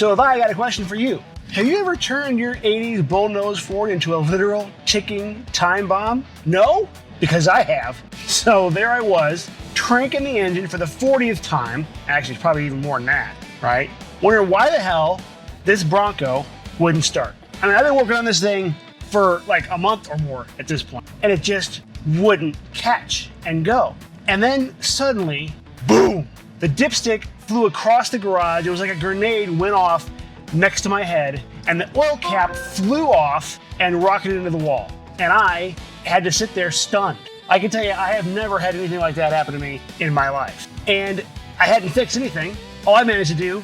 So I got a question for you. Have you ever turned your 80s Bullnose Ford into a literal ticking time bomb? No? Because I have. So there I was, cranking the engine for the 40th time. Actually, it's probably even more than that, right? Wondering why the hell this Bronco wouldn't start. I mean, I've been working on this thing for like a month or more at this point, and it just wouldn't catch and go. And then suddenly, boom, the dipstick flew across the garage. It was like a grenade went off next to my head, and the oil cap flew off and rocketed into the wall. And I had to sit there stunned. I can tell you, I have never had anything like that happen to me in my life. And I hadn't fixed anything. All I managed to do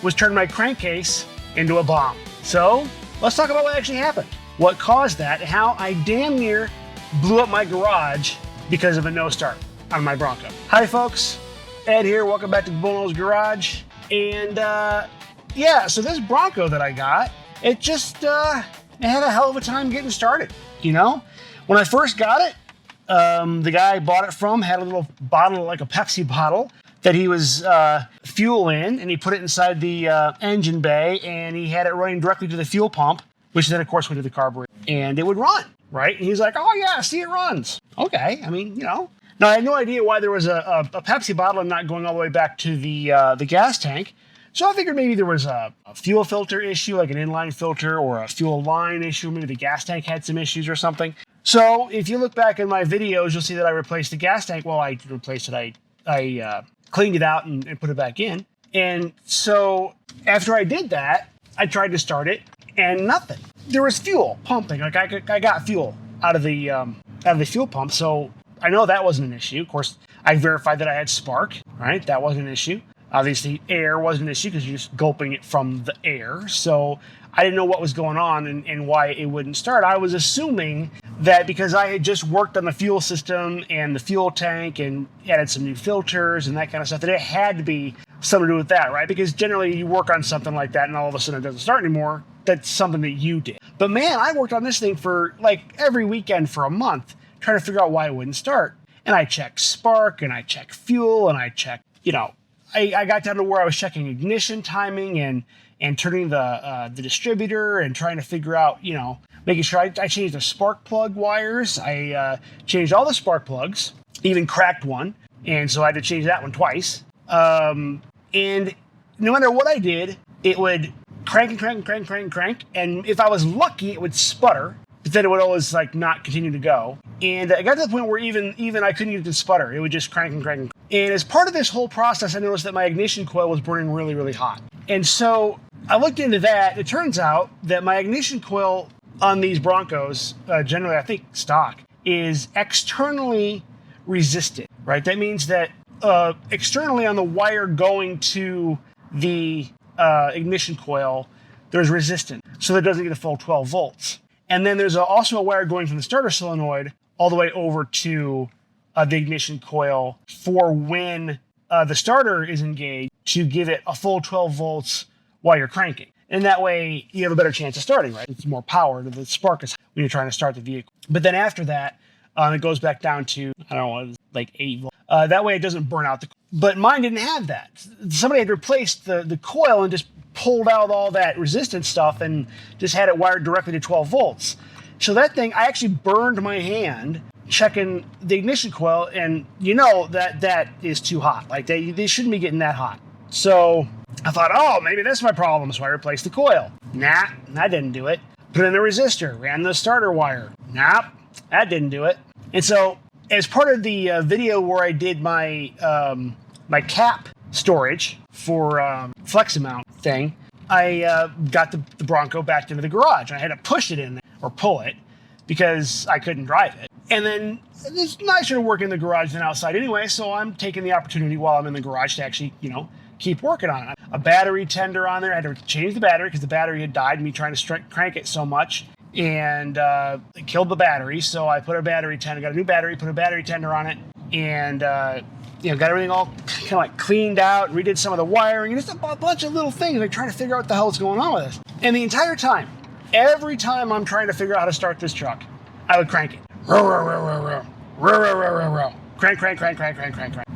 was turn my crankcase into a bomb. So let's talk about what actually happened. What caused that, and how I damn near blew up my garage because of a no start on my Bronco. Hi folks, Ed here, welcome back to Bullnose Garage. And yeah, so this Bronco that I got, it just it had a hell of a time getting started, you know? When I first got it, the guy I bought it from had a little bottle, like a Pepsi bottle, that he was fuel in, and he put it inside the engine bay, and he had it running directly to the fuel pump, which then of course went to the carburetor, and it would run, right? And he's like, oh yeah, see, it runs. Okay, I mean, you know. Now I had no idea why there was a Pepsi bottle and not going all the way back to the gas tank. So I figured maybe there was a fuel filter issue, like an inline filter, or a fuel line issue. Maybe the gas tank had some issues or something. So if you look back in my videos, you'll see that I replaced the gas tank. Well, I replaced it. I cleaned it out and put it back in. And so after I did that, I tried to start it, and nothing. There was fuel pumping. Like I got fuel out of the fuel pump, so I know that wasn't an issue. Of course, I verified that I had spark. Right, that wasn't an issue. Obviously, air wasn't an issue because you're just gulping it from the air. So I didn't know what was going on and why it wouldn't start. I was assuming that because I had just worked on the fuel system and the fuel tank and added some new filters and that kind of stuff, that it had to be something to do with that, right? Because generally you work on something like that and all of a sudden it doesn't start anymore. That's something that you did. But man, I worked on this thing for like every weekend for a month trying to figure out why it wouldn't start. And I checked spark and I checked fuel and I checked, you know, I got down to where I was checking ignition timing and turning the distributor and trying to figure out, you know, making sure I changed the spark plug wires. I changed all the spark plugs, even cracked one. And so I had to change that one twice. And no matter what I did, it would crank. And if I was lucky, it would sputter. But then it would always like not continue to go. And I got to the point where even I couldn't get it to sputter. It would just crank. And as part of this whole process, I noticed that my ignition coil was burning really, really hot. And so I looked into that. It turns out that my ignition coil on these Broncos, generally I think stock, is externally resistant, right? That means that externally on the wire going to the ignition coil, there's resistance. So that it doesn't get a full 12 volts. And then there's also a wire going from the starter solenoid all the way over to the ignition coil for when the starter is engaged to give it a full 12 volts while you're cranking. And that way you have a better chance of starting, right? It's more power to the spark is when you're trying to start the vehicle. But then after that, it goes back down to, I don't know, like 8 volts. That way it doesn't burn out the coil. But mine didn't have that. Somebody had replaced the coil and just pulled out all that resistance stuff and just had it wired directly to 12 volts. So that thing, I actually burned my hand checking the ignition coil, and you know that is too hot. Like they shouldn't be getting that hot. So I thought, oh, maybe that's my problem. So I replaced the coil. Nah, that didn't do it. Put in the resistor, ran the starter wire. Nah, that didn't do it. And so as part of the video where I did my my cap storage for flex amount thing, I got the Bronco back into the garage. I had to push it in there, or pull it, because I couldn't drive it. And then it's nicer to work in the garage than outside anyway, so I'm taking the opportunity while I'm in the garage to actually, you know, keep working on it. A battery tender on there. I had to change the battery because the battery had died, me trying to crank it so much, and it killed the battery. So I put a battery tender, got a new battery, put a battery tender on it, and you know, got everything all kind of like cleaned out, redid some of the wiring, and just a bunch of little things, like trying to figure out what the hell is going on with this. And the entire time, every time I'm trying to figure out how to start this truck, I would crank it. Crank.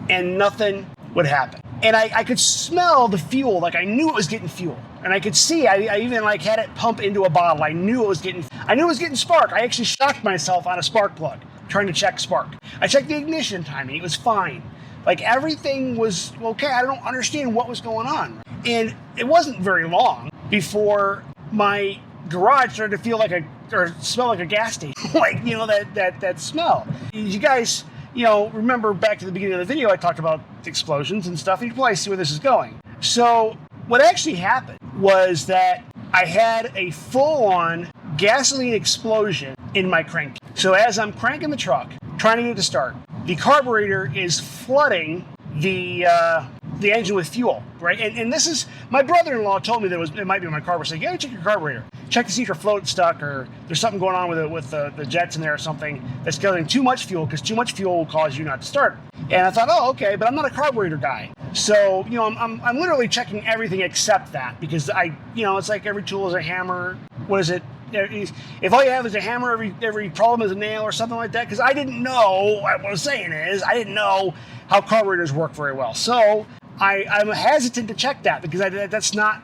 And nothing would happen. and I could smell the fuel. Like I knew it was getting fuel, and I could see. I even like had it pump into a bottle. I knew it was getting spark. I actually shocked myself on a spark plug trying to check spark. I checked the ignition timing. It was fine. Like everything was okay. I don't understand what was going on. And it wasn't very long before my garage started to feel like or smell like a gas station. Like, that smell. You guys, remember back to the beginning of the video, I talked about explosions and stuff. You can probably see where this is going. So what actually happened was that I had a full-on gasoline explosion in my crank. So as I'm cranking the truck, trying to get it to start, the carburetor is flooding the engine with fuel, right? And this is, my brother-in-law told me it might be my carburetor. Like, yeah, check your carburetor. Check to see if your float's stuck or there's something going on with the jets in there or something that's causing too much fuel, because too much fuel will cause you not to start. And I thought, oh, okay, but I'm not a carburetor guy. So, I'm literally checking everything except that, because it's like every tool is a hammer. What is it? If all you have is a hammer, every problem is a nail or something like that, because I didn't know, what I was saying is, I didn't know how carburetors work very well. So I'm hesitant to check that, because that's not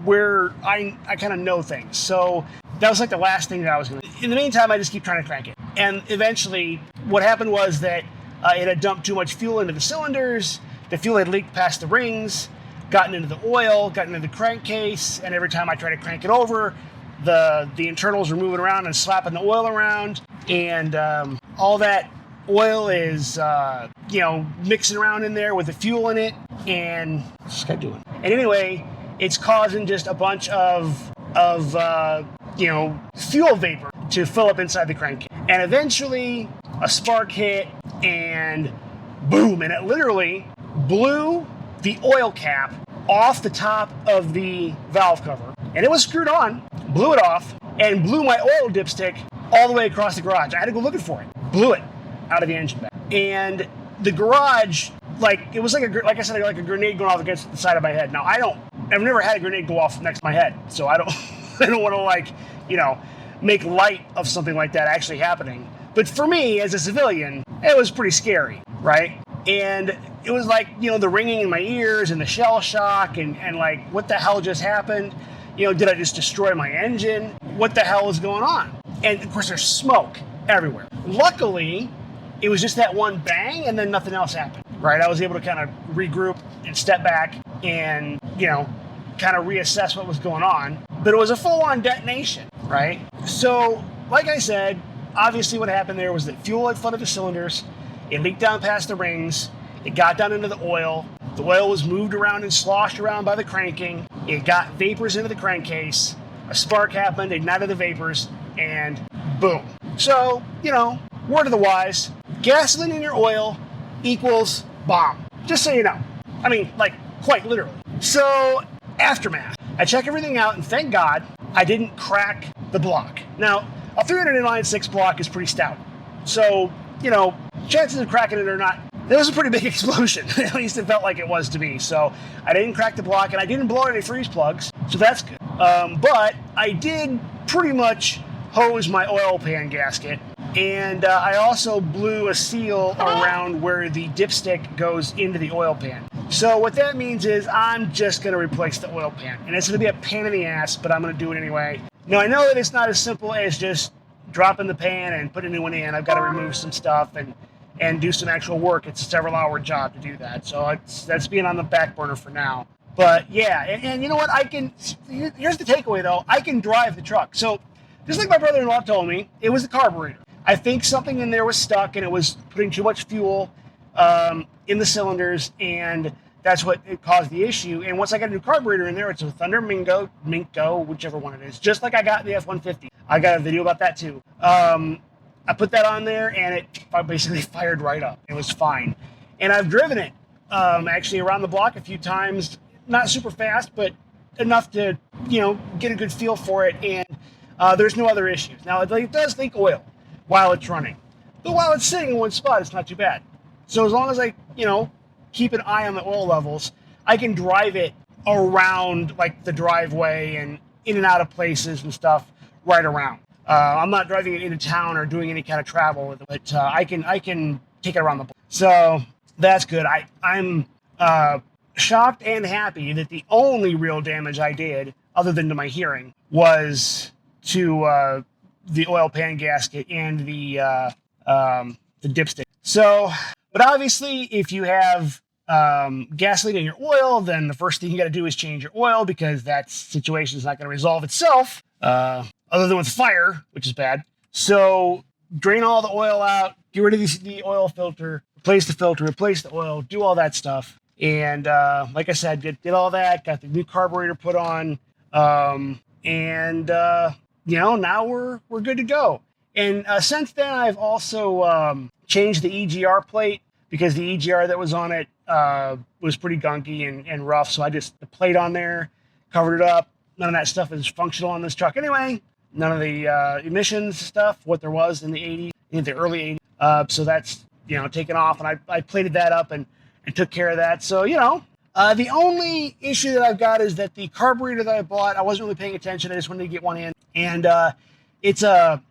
where I kind of know things. So that was like the last thing that I was going to do. In the meantime, I just keep trying to crank it. And eventually what happened was that it had dumped too much fuel into the cylinders. The fuel had leaked past the rings, gotten into the oil, gotten into the crankcase, and every time I try to crank it over, the internals were moving around and slapping the oil around, and all that oil is mixing around in there with the fuel in it, and what's this guy doing? And anyway, it's causing just a bunch of fuel vapor to fill up inside the crankcase. And eventually a spark hit, and boom, and it literally blew the oil cap off the top of the valve cover. And it was screwed on, blew it off, and blew my oil dipstick all the way across the garage. I had to go looking for it. Blew it out of the engine bay. And the garage, it was like I said, like a grenade going off against the side of my head. Now, I've never had a grenade go off next to my head, so I don't want to make light of something like that actually happening. But for me, as a civilian, it was pretty scary, right? And it was the ringing in my ears and the shell shock and what the hell just happened? Did I just destroy my engine? What the hell is going on? And of course, there's smoke everywhere. Luckily, it was just that one bang, and then nothing else happened, right? I was able to kind of regroup and step back and, kind of reassess what was going on. But it was a full-on detonation, right? So, like I said, obviously what happened there was that fuel had flooded the cylinders. It leaked down past the rings. It got down into the oil. The oil was moved around and sloshed around by the cranking. It got vapors into the crankcase. A spark happened, ignited the vapors, and boom. So, word of the wise, gasoline in your oil equals bomb. Just so you know. I mean, quite literally. So, aftermath. I check everything out, and thank God I didn't crack the block. Now, a 300 inline-six block is pretty stout. So, chances of cracking it or not, there was a pretty big explosion. At least it felt like it was to me. So I didn't crack the block, and I didn't blow any freeze plugs, so that's good. But I did pretty much hose my oil pan gasket, and I also blew a seal around where the dipstick goes into the oil pan. So what that means is I'm just going to replace the oil pan, and it's going to be a pain in the ass, but I'm going to do it anyway. Now, I know that it's not as simple as just dropping the pan and putting a new one in. I've got to remove some stuff and do some actual work. It's a several-hour job to do that, so that's being on the back burner for now. But yeah, and you know what? Here's the takeaway though. I can drive the truck. So just like my brother-in-law told me, it was the carburetor. I think something in there was stuck, and it was putting too much fuel in the cylinders, and that's what it caused the issue. And once I got a new carburetor in there, it's a Thunder Mingo, whichever one it is, just like I got in the F-150. I got a video about that too. I put that on there, and it basically fired right up. It was fine. And I've driven it actually around the block a few times, not super fast, but enough to, get a good feel for it. And there's no other issues. Now, it does leak oil while it's running. But while it's sitting in one spot, it's not too bad. So as long as I, keep an eye on the oil levels, I can drive it around the driveway and in and out of places and stuff right around. I'm not driving it into town or doing any kind of travel with it, but I can take it around the block. So that's good. I'm shocked and happy that the only real damage I did, other than to my hearing, was to the oil pan gasket and the dipstick. So, but obviously, if you have gasoline in your oil, then the first thing you got to do is change your oil, because that situation is not going to resolve itself, other than with fire, which is bad. So drain all the oil out, get rid of the oil filter, replace the filter, replace the oil, do all that stuff. And like I said, did all that, got the new carburetor put on, and now we're good to go. And since then, I've also changed the EGR plate, because the EGR that was on it was pretty gunky and rough. So I just the plate on there, covered it up. None of that stuff is functional on this truck anyway. None of the emissions stuff, what there was in the 80s, in the early 80s. So that's taken off, and I plated that up and took care of that. So the only issue that I've got is that the carburetor that I bought, I wasn't really paying attention. I just wanted to get one in, and it's a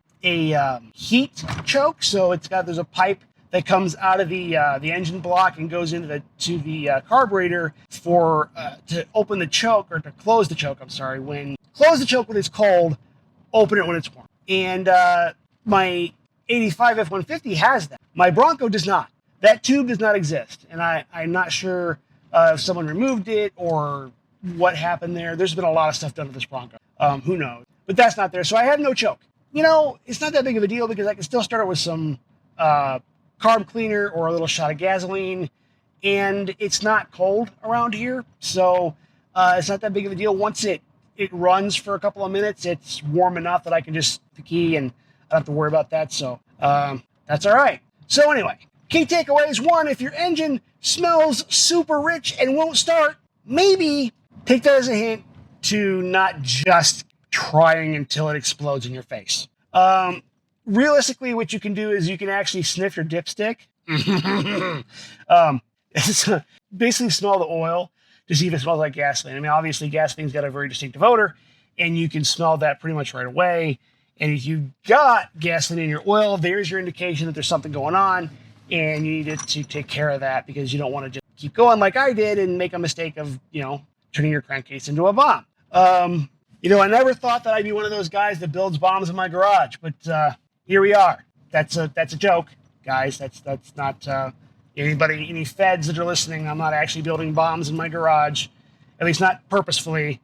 heat choke. So there's a pipe that comes out of the engine block and goes into the carburetor for to open the choke, or to close the choke. I'm sorry. Close the choke when it's cold, open it when it's warm. And my 85 F-150 has that. My Bronco does not. That tube does not exist, and I'm not sure if someone removed it or what happened there. There's been a lot of stuff done to this Bronco. Who knows? But that's not there, so I have no choke. It's not that big of a deal, because I can still start it with some carb cleaner or a little shot of gasoline, and it's not cold around here, so it's not that big of a deal. Once it runs for a couple of minutes, it's warm enough that I can just hit the key and I don't have to worry about that. So that's all right. So anyway, key takeaways: 1, if your engine smells super rich and won't start, maybe take that as a hint to not just trying until it explodes in your face. Realistically, what you can do is you can actually sniff your dipstick. Basically smell the oil to see if it smells like gasoline. I mean, obviously gasoline's got a very distinctive odor, and you can smell that pretty much right away. And if you got gasoline in your oil, there's your indication that there's something going on, and you need to take care of that, because you don't want to just keep going like I did and make a mistake of, turning your crankcase into a bomb. I never thought that I'd be one of those guys that builds bombs in my garage, but here we are. That's a joke, guys. That's not any feds that are listening. I'm not actually building bombs in my garage, at least not purposefully.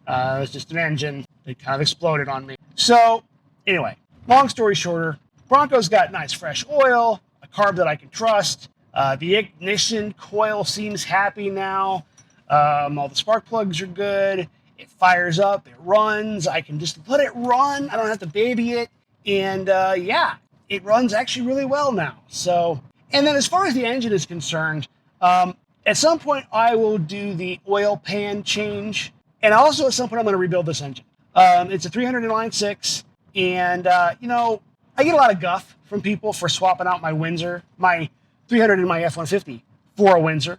It's just an engine that kind of exploded on me. So anyway, long story shorter, Bronco's got nice fresh oil, a carb that I can trust. The ignition coil seems happy now. All the spark plugs are good. It fires up, it runs. I can just let it run. I don't have to baby it. And it runs actually really well now. So, and then as far as the engine is concerned, at some point I will do the oil pan change. And also at some point I'm going to rebuild this engine. It's a 300 inline-six. And, I get a lot of guff from people for swapping out my Windsor, my 300 and my F-150 for a Windsor.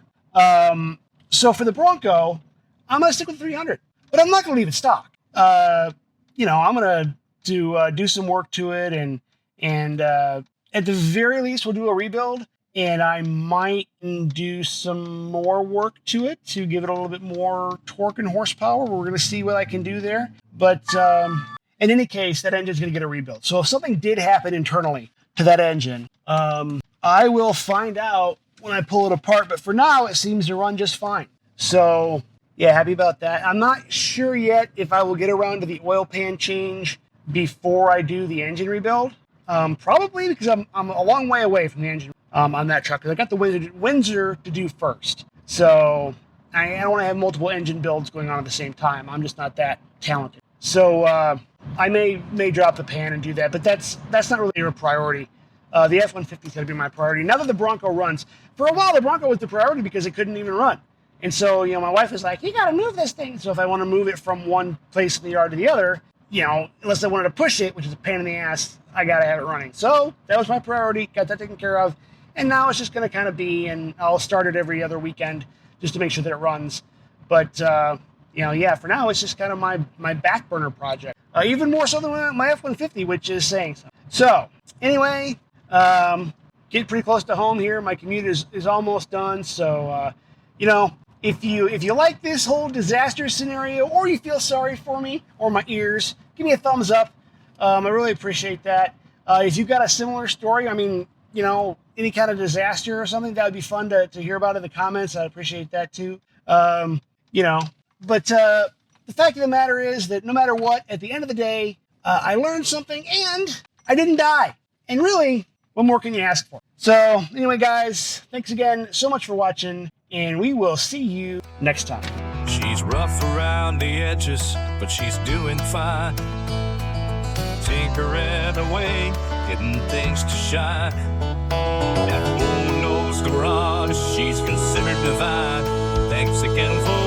So for the Bronco, I'm going to stick with 300. But I'm not going to leave it stock. I'm going to do some work to it, and at the very least, we'll do a rebuild, and I might do some more work to it to give it a little bit more torque and horsepower. We're going to see what I can do there. But in any case, that engine's going to get a rebuild. So if something did happen internally to that engine, I will find out when I pull it apart. But for now, it seems to run just fine. So yeah, happy about that. I'm not sure yet if I will get around to the oil pan change before I do the engine rebuild. Probably because I'm a long way away from the engine on that truck, because I got the Windsor to do first. So I don't want to have multiple engine builds going on at the same time. I'm just not that talented. So I may drop the pan and do that, but that's not really a priority. The F-150 is going to be my priority. Now that the Bronco runs, for a while the Bronco was the priority because it couldn't even run. And so, my wife was like, you got to move this thing. So if I want to move it from one place in the yard to the other, unless I wanted to push it, which is a pain in the ass, I got to have it running. So that was my priority, got that taken care of. And now it's just going to kind of be, and I'll start it every other weekend just to make sure that it runs. But, for now, it's just kind of my back burner project. Even more so than my F-150, which is saying so. So anyway, getting pretty close to home here. My commute is almost done. So, If you like this whole disaster scenario, or you feel sorry for me or my ears, give me a thumbs up. I really appreciate that. If you've got a similar story, I mean, any kind of disaster or something, that would be fun to hear about in the comments. I'd appreciate that too. But the fact of the matter is that no matter what, at the end of the day, I learned something and I didn't die. And really, what more can you ask for? So anyway, guys, thanks again so much for watching, and we will see you next time. She's rough around the edges, but she's doing fine. Tinkering away, getting things to shine. At Bullnose garage, she's considered divine. Thanks again for